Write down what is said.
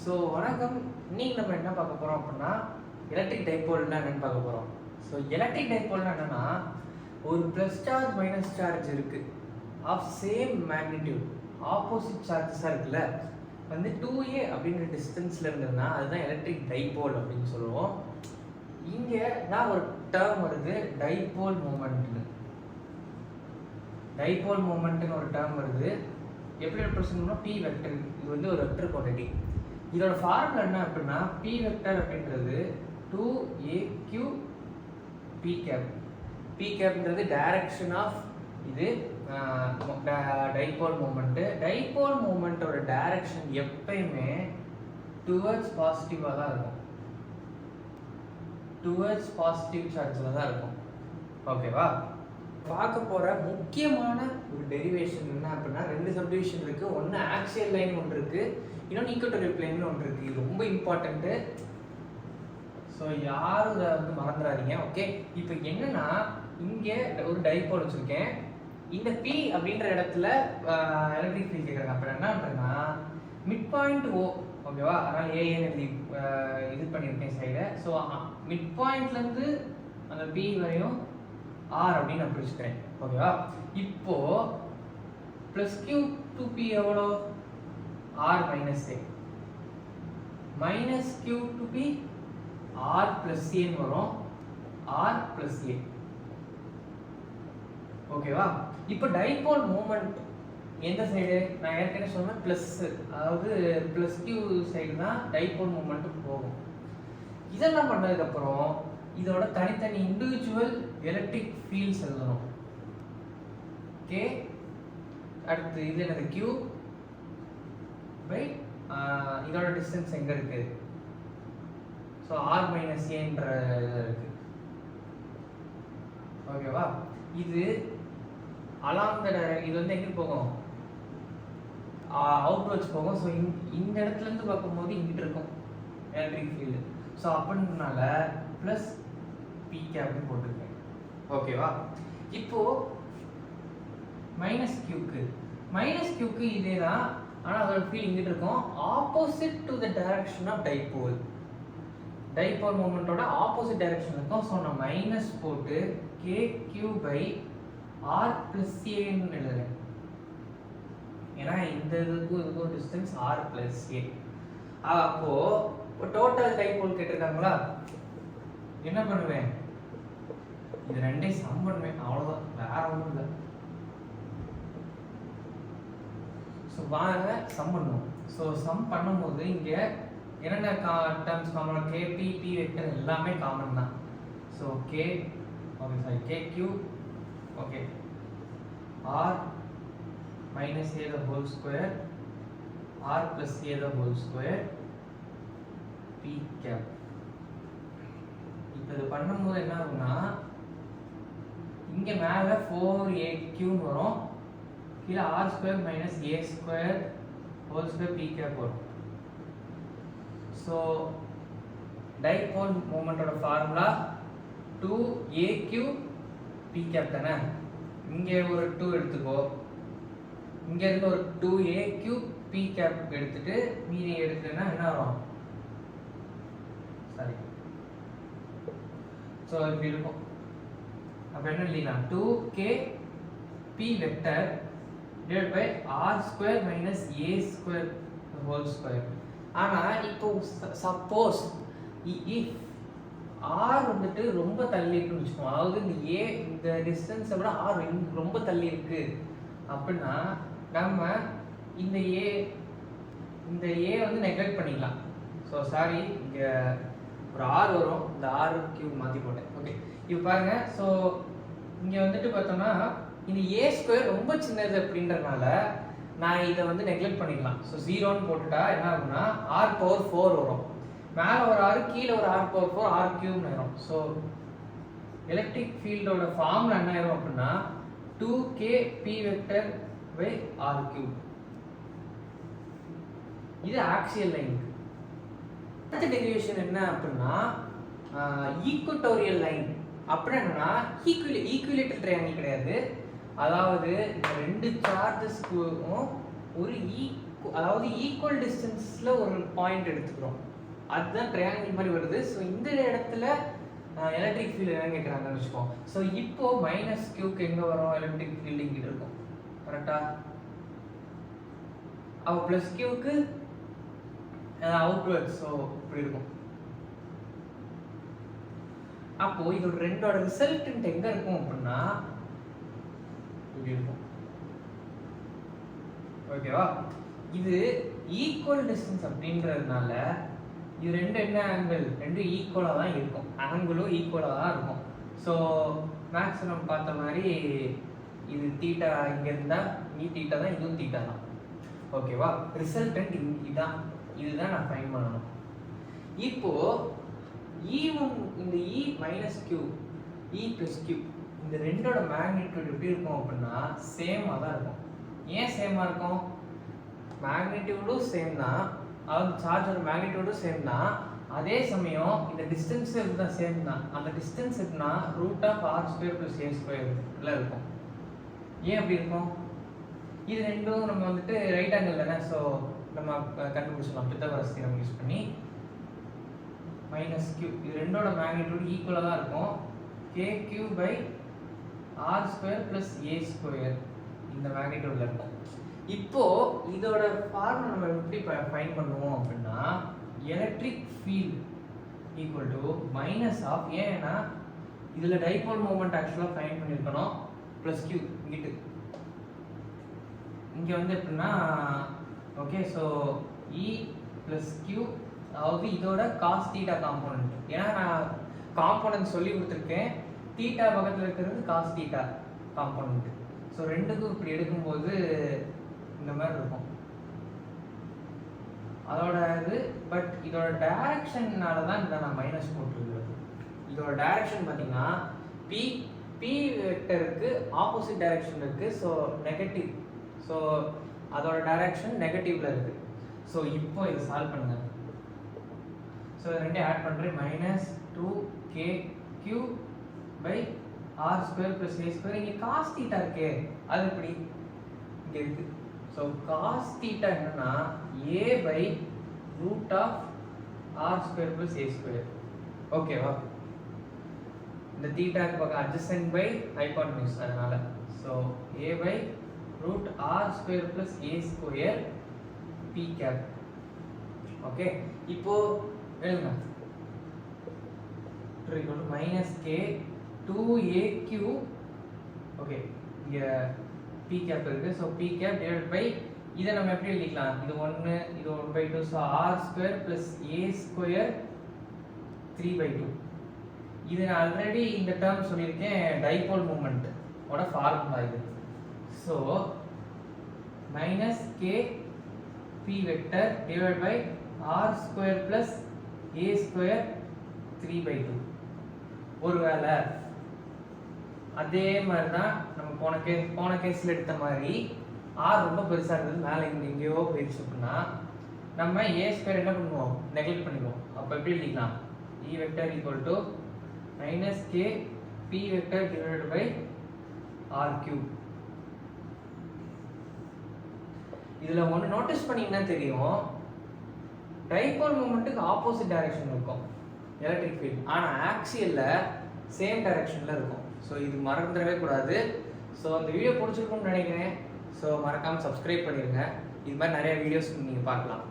So வணக்கம். இன்னைக்கு நம்ம என்ன பார்க்க போகிறோம் அப்படின்னா எலக்ட்ரிக் டைபோல்னா என்னன்னு பார்க்க போகிறோம். ஸோ எலக்ட்ரிக் டைபோல்னா என்னன்னா, ஒரு ப்ளஸ் சார்ஜ் மைனஸ் சார்ஜ் இருக்குது ஆஃப் சேம் மேக்னிடியூட், ஆப்போசிட் சார்ஜஸாக இருக்குல்ல, வந்து 2a அப்படிங்கிற டிஸ்டன்ஸில் இருந்ததுன்னா அதுதான் எலக்ட்ரிக் டைபோல் அப்படின்னு சொல்லுவோம். இங்கே தான் ஒரு டேர்ம் வருது, டைபோல் மூமெண்ட்னு. டைபோல் மூமெண்ட்னு ஒரு டேர்ம் வருது. எப்படி ரெப்ரசென்ட் பண்ணோம்? P vector. இது வந்து ஒரு வெக்டர் குவான்டிட்டி. இதோட ஃபார்முலா என்ன அப்படின்னா, பி வெக்டர் அப்படின்றது 2aq p கேப். பி கேப்ன்றது டைரக்ஷன் ஆஃப் இது டைபோல் மூமெண்ட். டைபோல் மூமெண்ட்டோட டைரக்ஷன் எப்பயுமே டுவர்ட்ஸ் பாசிட்டிவாக தான் இருக்கும், டுவர்ட்ஸ் பாசிட்டிவ் சார்ஜில் தான் இருக்கும். ஓகேவா? பார்க்க போகிற முக்கியமான ஒரு டெரிவேஷன் என்ன அப்படின்னா, ரெண்டு சப்டிவிஷன் இருக்குது. ஒன்று ஆக்சியல் லைன் ஒன்று இருக்குது, இன்னொன்று ஈக்குவட்டோரியல் பிளேன் ஒன்று இருக்குது. இது ரொம்ப இம்பார்ட்டண்ட்டு. ஸோ யாரும் இதை வந்து மறந்துடாதீங்க. ஓகே, இப்போ என்னன்னா, இங்கே ஒரு டைபோல் வச்சுருக்கேன். இந்த பி அப்படின்ற இடத்துல எலக்ட்ரிக் ஃபீல்ட் கேட்குறாங்க. அப்புறம் என்ன பண்ணுறேன்னா, மிட் பாயிண்ட் ஓ, ஓகேவா? அதனால் ஏஏன்னு எழுதி இது பண்ணியிருக்கேன் சைடை. ஸோ மிட் பாயிண்ட்லேருந்து அந்த பி வரையும் ஆர் அப்படின்னு நான் பிடிச்சிக்கிறேன். ஓகேவா? இப்போ ப்ளஸ் கியூ டு பி எவ்வளோ? R minus A. Minus Q to P R plus ஏன்னு வரும், ஆர் பிளஸ் ஏ. ஓகேவா? இப்போ டைபோல் மூமெண்ட் எந்த சைடு? நான் ஏற்கனவே சொன்னேன் ப்ளஸ், அதாவது ப்ளஸ் கியூ சைடு தான் டைபோல் மூமெண்ட் போகும். இதெல்லாம் பண்ணதுக்கப்புறம் இதோட தனித்தனி இண்டிவிஜுவல் எலக்ட்ரிக் ஃபீல்ட்ஸ் எழுதணும். ஓகே, அடுத்து இது என்னது? கியூ பை இதோட டிஸ்டன்ஸ் எங்கே இருக்குது? ஸோ ஆர் மைனஸ் ஏன்ற இருக்கு. ஓகேவா? இது அலாங் த இது வந்து எங்கே போகும்? அவுட்வர்ட்ஸ் போகும். ஸோ இந்த இடத்துல இருந்து பார்க்கும்போது இங்கிட்டு இருக்கும் எலக்ட்ரிக் ஃபீல்டு. ஸோ அப்படின்றனால ப்ளஸ் பி கேப்னு போட்டிருக்கேன். ஓகேவா? இப்போ மைனஸ் கியூக்கு இதே தான், ஆனால் அதோட ஃபீல் இங்கிட்டு இருக்கும், opposite to the direction of dipole. Dipole மூமெண்ட்டோட ஆப்போசிட் டைரக்ஷன் இருக்கும். ஸோ நான் மைனஸ் போட்டு K Q by R plus ஏன்னு எழுதுறேன். ஏன்னா இந்த இதுக்கும் டிஸ்டன்ஸ் ஆர் பிளஸ் ஏ. அப்போ டோட்டல் டைபோல் கேட்டிருக்காங்களா, என்ன பண்ணுவேன்? இது ரெண்டையும் சம் பண்ணுவேன், அவ்வளோதான், வேற ஒன்றும் இல்லை. ஸோ வாங்க சம் பண்ணுவோம். ஸோ சம் பண்ணும்போது இங்கே என்னென்ன terms common? K P, P vector எல்லாமே காமன் தான். So K, okay sorry, K Q, okay, R minus A the whole square, R plus A the whole square, P cap. இப்போ இது பண்ணும்போது என்ன ஆகும்னா, இங்கே மேலே 4aqன்னு வரும், கீழே R square minus A square whole square P cap வரும். ஸோ டைபோல் மூமெண்ட்டோட ஃபார்முலா 2aq p கேப் தானே. இங்கே ஒரு 2 எடுத்துக்கோ, இங்கே இருந்து ஒரு 2aq p கேப் எடுத்துட்டு மீதி எடுத்துட்டேன்னா என்ன வரும்? சாரி, ஸோ இப்படி இருக்கும். அப்போ என்ன எழுதிக்கலாம்? 2k p vector divide by R square minus A square whole square. ஆனால் இப்போ சப்போஸ் இஃப் ஆர் வந்துட்டு ரொம்ப தள்ளி இருக்குன்னு வச்சுக்கோங்க, அதாவது இந்த டிஸ்டன்ஸை விட ஆர் ரொம்ப தள்ளி இருக்கு அப்படின்னா நம்ம இந்த ஏ வந்து நெக்லெக்ட் பண்ணிக்கலாம். ஸோ சாரி, இங்கே ஒரு ஆர் வரும், இந்த ஆர் கியூப் மாற்றி போட்டேன். ஓகே, இப்போ பாருங்க. ஸோ இங்கே வந்துட்டு பார்த்தோம்னா இந்த ஏ ஸ்கொயர் ரொம்ப சின்னது அப்படின்றதுனால நான் இதை வந்து நெக்லெக்ட் பண்ணிக்கலாம். ஸோ 0ன்னு போட்டுட்டா என்ன ஆகும்னா ஆர் பவர் 4 வரும், மேலே ஒரு ஆர், கீழே ஒரு ஆர் பவர் 4, ஆர் கியூப்னு ஆயிரும். ஸோ எலக்ட்ரிக் ஃபீல்டோட ஃபார்முலா என்ன ஆயிரும் அப்படின்னா 2k p vector by R cube. இது ஆக்சியல் லைனுக்கு. அடுத்த டெரிவேஷன் என்ன அப்படின்னா ஈக்குவட்டோரியல் லைன். அப்படின்னா என்னன்னா ஈக்குவிலேட்டர் ட்ரையாங்கிள் கிடையாது. அதாவது இந்த ரெண்டு சார்ஜஸ்க்கும் ஒரு அதாவது ஈக்குவல் டிஸ்டன்ஸில் ஒரு பாயிண்ட் எடுத்துக்கிறோம், அதுதான் ட்ரையாங்கிள் மாதிரி வருது. ஸோ இந்த இடத்துல எலக்ட்ரிக் ஃபீல்டு என்னன்னு கேட்குறாங்கன்னு வச்சுக்கோம். ஸோ இப்போ மைனஸ் கியூக்கு எங்கே வரும், எலக்ட்ரிக் ஃபீல்டு இங்கிட்ட இருக்கும், கரெக்டா? அப்போ ப்ளஸ் கியூக்கு அவுட்வர்ட், ஸோ இப்படி இருக்கும். அப்போ இதோட ரெண்டோட ரிசல்டன்ட் எங்க இருக்கும் அப்படின்னா இப்படி இருக்கும். ஓகேவா? இது ஈக்குவல் டிஸ்டன்ஸ் அப்படின்றதுனால இது ரெண்டு என்ன ஆங்கிள், ரெண்டு ஈக்குவலாக தான் இருக்கும், ஆங்கிளும் ஈக்குவலாக தான் இருக்கும். ஸோ மேக்ஸிமம் பார்த்த மாதிரி இது தீட்டா இங்கே இருந்தால் நீ தீட்டா தான், இதுவும் தீட்டா தான். ஓகேவா? ரிசல்டன்ட் இதுதான் நான் ஃபைண்ட் பண்ணணும். இப்போ E1 இந்த E minus Q E plus Q இந்த ரெண்டோட மேக்னிடியூட் எப்படி இருக்கும் அப்படின்னா சேமாக தான் இருக்கும். ஏன் சேமாக இருக்கும்? மேக்னிடியூடும் சேம் தான், அதாவது சார்ஜோட மேக்னிடியூடும் சேம் தான், அதே சமயம் இந்த டிஸ்டன்ஸ் தான் சேம் தான். அந்த டிஸ்டன்ஸ் எப்படின்னா √r² + a² இருக்கும். ஏன் அப்படி இருக்கும்? இது ரெண்டும் நம்ம வந்துட்டு ரைட் ஆங்கிள் தானே, ஸோ நம்ம கண்டுபிடிச்சலாம் பித்தகோரஸ் தியரம் யூஸ் பண்ணி. மைனஸ் கியூ இது ரெண்டோட மேக்னிடியூட் ஈக்குவலாக தான் இருக்கும், kq/r² + a² இந்த மேக்னிடியூட்ல இருக்கும். இப்போ இதோட ஃபார்முலா நம்ம எப்படி ஃபைண்ட் பண்ணுவோம் அப்படின்னா electric field equal to minus of, ஏன்னா இதுல டைபோல் மொமெண்ட் ஆக்சுவலாக ஃபைண்ட் பண்ணியிருக்கணும், ப்ளஸ் கியூ இங்கிட்டு இங்கே வந்து எப்படின்னா okay. So E plus Q, அதாவது இதோட காஸ் தீட்டா காம்போனன்ட், ஏன்னா நான் காம்போனன்ட் சொல்லி கொடுத்துருக்கேன், தீட்டா பக்கத்தில் இருக்கிறது காஸ் தீட்டா காம்போனன்ட். ஸோ ரெண்டுக்கும் இப்படி எடுக்கும்போது இந்த மாதிரி இருக்கும் அதோட இது. பட் இதோட டைரக்ஷன்னால தான் இதை நான் மைனஸ் போட்டுருக்குறது. இதோட டைரக்ஷன் பார்த்தீங்கன்னா பி வெக்டருக்கு ஆப்போசிட் டைரக்ஷன் இருக்கு, ஸோ நெகட்டிவ். ஸோ அதோட டைரக்ஷன் நெகட்டிவ்ல இருக்கு. ஸோ இப்போ இதை சால்வ் பண்ணுங்க. ஸோ ரெண்டே ஆட் பண்ணுறேன், -2kq/r² + a². இங்கே காஸ் தீட்டா இருக்கே, அது எப்படி இங்கே இருக்கு. ஸோ காஸ் தீட்டா என்னன்னா a/√r² + a². ஓகேவா? இந்த தீட்டாக்கு பக்கம் adjacent by hypotenuse, அதனால so a/√r² + a² p cap. Okay, இப்போ எழுதுங்க -k 2aq. ஓகே, இங்க p cap இருக்கு, so p cap divided by இதை நம்ம எப்படி எழுதிக்கலாம், இது 1 இது 1/2, ஸோ r² + a² 3/2. இது நான் ஆல்ரெடி இந்த டேர்ம் சொல்லியிருக்கேன், டைபோல் மூமெண்ட் ஓட ஃபார்முலா இது. So -k p vector divided by r² + a² 3/2. ஒருவேளை அதே மாதிரி தான் நம்ம போன கேஸ்ல எடுத்த மாதிரி r ரொம்ப பெருசா இருந்தது, மேலே எங்கேயோ போயிடுச்சு அப்படின்னா நம்ம a² என்ன பண்ணுவோம், நெக்லெக்ட் பண்ணிடுவோம். அப்போ எப்படி எழுதிக்கலாம், E vector equal to -k p vector divided by r3. இதுல ஒன்று நோட்டீஸ் பண்ணீங்கன்னா தெரியும், டைபோல் மூமெண்ட்டுக்கு ஆப்போசிட் டைரக்ஷன் இருக்கும் எலக்ட்ரிக் ஃபீல்ட், ஆனால் ஆக்சியல்ல சேம் டைரக்ஷன்ல இருக்கும். ஸோ இது மறந்துடவே கூடாது. ஸோ அந்த வீடியோ பிடிச்சிருக்கும்னு நினைக்கிறேன். ஸோ மறக்காமல் சப்ஸ்கிரைப் பண்ணிடுங்க, இது மாதிரி நிறைய வீடியோஸ் நீங்கள் பார்க்கலாம்.